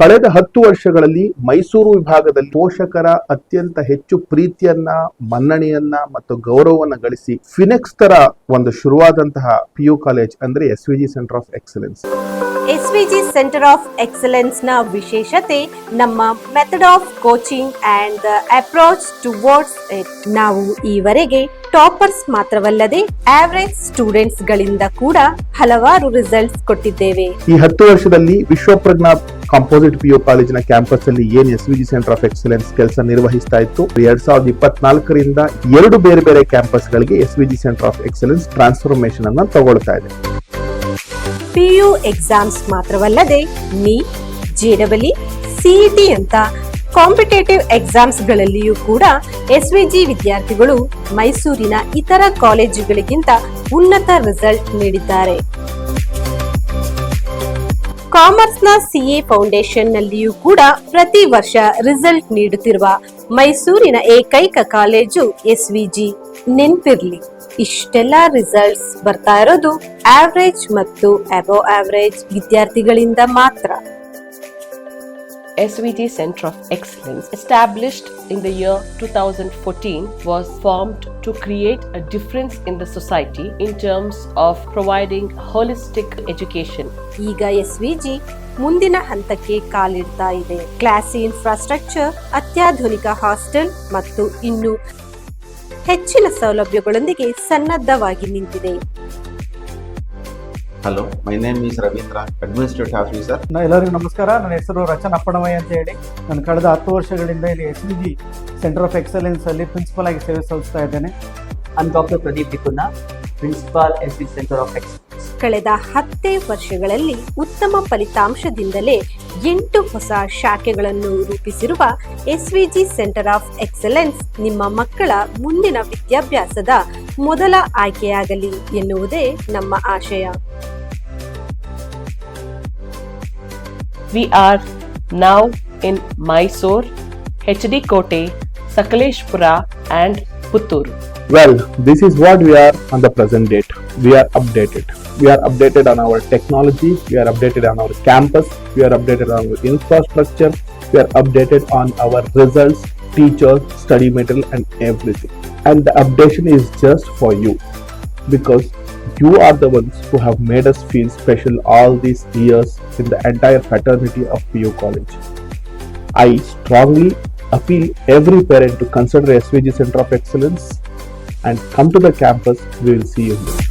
ಕಳೆದ 10 ವರ್ಷಗಳಲ್ಲಿ ಮೈಸೂರು ವಿಭಾಗದಲ್ಲಿ ಪೋಷಕರ ಅತ್ಯಂತ ಹೆಚ್ಚು ಪ್ರೀತಿಯನ್ನ, ಮನ್ನಣೆಯನ್ನ ಮತ್ತು ಗೌರವವನ್ನು ಗಳಿಸಿ ಫಿನೆಕ್ಸ್ ತರ ಒಂದು ಶುರುವಾದಂತಹ ಪಿಯು ಕಾಲೇಜ್ ಅಂದ್ರೆ SVG centre of excellence. SVG centre of excellence ನ ವಿಶೇಷತೆ ನಮ್ಮ method of coaching and the approach towards it. ನಾವು ಈವರೆಗೆ ಟಾಪರ್ಸ್ ಮಾತ್ರವಲ್ಲದೆ ಆವರೇಜ್ ಸ್ಟೂಡೆಂಟ್ಸ್ ಗಳಿಂದ ಕೂಡ ಹಲವಾರು ರಿಸಲ್ಟ್ಸ್ ಕೊಟ್ಟಿದ್ದೇವೆ. ಈ 10 ವರ್ಷದಲ್ಲಿ ವಿಶ್ವಪ್ರಜ್ಞಾ ಕಾಂಪೋಸಿಟ್ ಪಿಯು ಕಾಲೇಜಿನ ಕ್ಯಾಂಪಸ್ ಅಲ್ಲಿ ಏನ್ ಎಸ್ವಿಜಿ ಸೆಂಟರ್ ಆಫ್ ಎಕ್ಸಲೆನ್ಸ್ ಕೆಲಸ ನಿರ್ವಹಿಸ್ತಾ ಇತ್ತು, 2024ರಿಂದ 2 ಬೇರೆ ಬೇರೆ ಕ್ಯಾಂಪಸ್ ಗಳಿಗೆ ಎಸ್ವಿಜಿ ಸೆಂಟರ್ ಆಫ್ ಎಕ್ಸಲೆನ್ಸ್ ಟ್ರಾನ್ಸ್ಫಾರ್ಮೇಶನ್ ಅನ್ನ ತಗೊಳ್ತಾ ಇದೆ. ಪಿಯು ಎಕ್ಸಾಮ್ಸ್ ಮಾತ್ರವಲ್ಲದೆ ನೀಟ್, ಜೆಡಬ್ಲ್ಇ, ಸಿಇಟಿ ಅಂತ ಕಾಂಪಿಟೇಟಿವ್ ಎಕ್ಸಾಮ್ಸ್ ಗಳಲ್ಲಿಯೂ ಕೂಡ ಎಸ್ವಿಜಿ ವಿದ್ಯಾರ್ಥಿಗಳು ಮೈಸೂರಿನ ಇತರ ಕಾಲೇಜುಗಳಿಗಿಂತ ಉನ್ನತ ರಿಸಲ್ಟ್ ನೀಡಿದ್ದಾರೆ. ಕಾಮರ್ಸ್ ನ ಸಿಎ ಫೌಂಡೇಶನ್ ನಲ್ಲಿಯೂ ಕೂಡ ಪ್ರತಿ ವರ್ಷ ರಿಸಲ್ಟ್ ನೀಡುತ್ತಿರುವ ಮೈಸೂರಿನ ಏಕೈಕ ಕಾಲೇಜು ಎಸ್ವಿಜಿ. ನೆನ್ಪಿರ್ಲಿ, ಇಷ್ಟೆಲ್ಲ ರಿಸಲ್ಟ್ಸ್ ಬರ್ತಾ ಇರೋದು ಆವರೇಜ್ ಮತ್ತು ಅಬವ್ ಆವರೇಜ್ ವಿದ್ಯಾರ್ಥಿಗಳಿಂದ ಮಾತ್ರ. SVG Center of Excellence, established in the year 2014, was formed to create a difference in the society in terms of providing holistic education. ಈಗ ಎಸ್ವಿಜಿ ಮುಂದಿನ ಹಂತಕ್ಕೆ ಕಾಲಿಡ್ತಾ ಇದೆ. ಕ್ಲಾಸಿ ಇನ್ಫ್ರಾಸ್ಟ್ರಕ್ಚರ್, ಅತ್ಯಾಧುನಿಕ ಹಾಸ್ಟೆಲ್ ಮತ್ತು ಇನ್ನು ಹೆಚ್ಚಿನ ಸೌಲಭ್ಯಗಳೊಂದಿಗೆ ಸನ್ನದ್ಧವಾಗಿ ನಿಂತಿದೆ. Hello, my name is Ravindra, administrative officer. ಎಲ್ಲರಿಗೂ ನಮಸ್ಕಾರ. ನನ್ನ ಹೆಸರು ರಚನ್ ಅಪ್ಪಣಮಯ್ಯ ಅಂತ ಹೇಳಿ. ನಾನು ಕಳೆದ 10 ವರ್ಷಗಳಿಂದ ಇಲ್ಲಿ ಎಸ್ವಿಜಿ ಸೆಂಟರ್ ಆಫ್ ಎಕ್ಸಲೆನ್ಸ್ ಅಲ್ಲಿ ಪ್ರಿನ್ಸಿಪಲ್ ಆಗಿ ಸೇವೆ ಸಲ್ಲಿಸ್ತಾ ಇದ್ದೇನೆ. I'm Dr. Pradeep Dikuna, Principal SVG Center of Excellence. ಕಳೆದ 10 ವರ್ಷಗಳಲ್ಲಿ ಉತ್ತಮ ಫಲಿತಾಂಶದಿಂದಲೇ 8 ಹೊಸ ಶಾಖೆಗಳನ್ನು ರೂಪಿಸಿರುವ ಎಸ್ವಿಜಿ ಸೆಂಟರ್ ಆಫ್ ಎಕ್ಸಲೆನ್ಸ್ ನಿಮ್ಮ ಮಕ್ಕಳ ಮುಂದಿನ ವಿದ್ಯಾಭ್ಯಾಸದ ಮೊದಲ ಆಯ್ಕೆಯಾಗಲಿ ಎನ್ನುವುದೇ ನಮ್ಮ ಆಶಯ. We are now in Mysore, HD Kote, Sakaleshpura and Puttur. Well, this is what we are on the present date. We are updated. We are updated on our technology. We are updated on our campus. We are updated on our infrastructure. We are updated on our results, teachers, study material and everything. And the updation is just for you, because you are the ones who have made us feel special all these years in the entire fraternity of PU College. I strongly appeal every parent to consider SVG Center of Excellence and come to the campus. We will see you there.